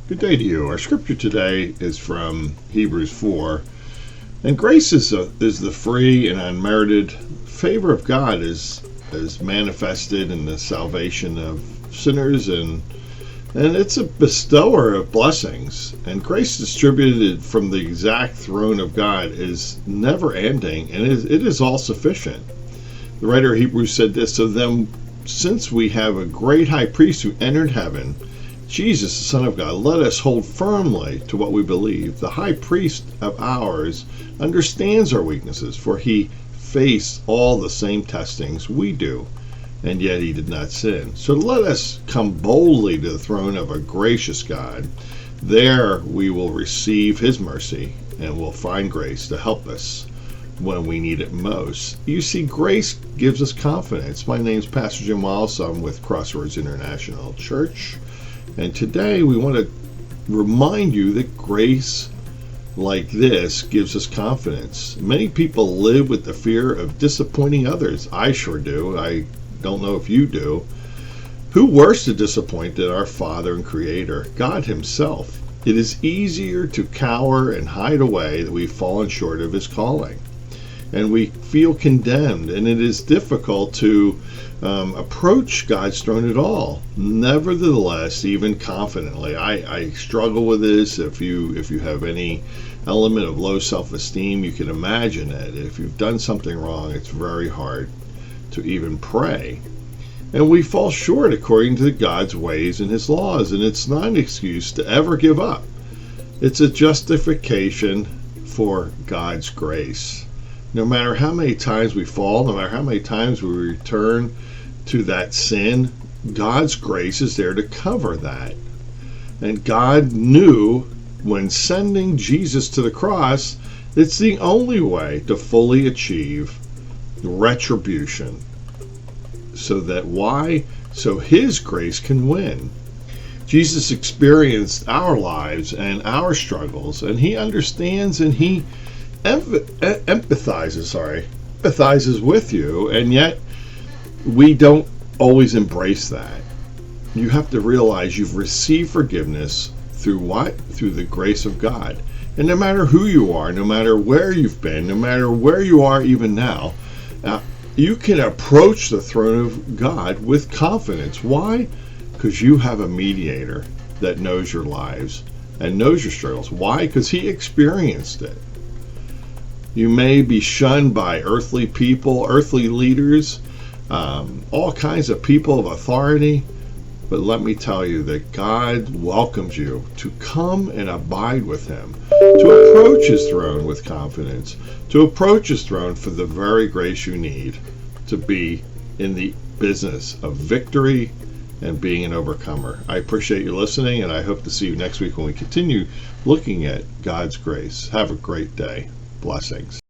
Good day to you. Our scripture today is from Hebrews 4. And grace is the free and unmerited favor of God is manifested in the salvation of sinners, and it's a bestower of blessings. And grace distributed from the exact throne of God is never ending, and it is all sufficient. The writer of Hebrews said this: "So then, since we have a great high priest who entered heaven, Jesus, the Son of God, let us hold firmly to what we believe. The high priest of ours understands our weaknesses, for he faced all the same testings we do, and yet he did not sin. So let us come boldly to the throne of a gracious God. There we will receive his mercy and will find grace to help us when we need it most." You see, grace gives us confidence. My name's Pastor Jim Wallace. I'm with Crossroads International Church. And today we want to remind you that grace like this gives us confidence. Many people live with the fear of disappointing others. I sure do. I don't know if you do. Who worse to disappoint than our Father and Creator, God Himself? It is easier to cower and hide away that we've fallen short of His calling, and we feel condemned, and it is difficult to approach God's throne at all. Nevertheless, even confidently, I struggle with this. If you have any element of low self-esteem, you can imagine it. If you've done something wrong, it's very hard to even pray. And we fall short according to God's ways and His laws, and it's not an excuse to ever give up. It's a justification for God's grace. No matter how many times we fall, no matter how many times we return to that sin, God's grace is there to cover that. And God knew when sending Jesus to the cross, it's the only way to fully achieve retribution. So that why? So His grace can win. Jesus experienced our lives and our struggles, and He understands, and He empathizes with you, and yet we don't always embrace that. You have to realize you've received forgiveness through what? Through the grace of God. And no matter who you are, no matter where you've been, no matter where you are even now, you can approach the throne of God with confidence. Why? Because you have a mediator that knows your lives and knows your struggles. Why? Because He experienced it. You may be shunned by earthly people, earthly leaders, all kinds of people of authority, but let me tell you that God welcomes you to come and abide with Him, to approach His throne with confidence, to approach His throne for the very grace you need to be in the business of victory and being an overcomer. I appreciate you listening, and I hope to see you next week when we continue looking at God's grace. Have a great day. Blessings.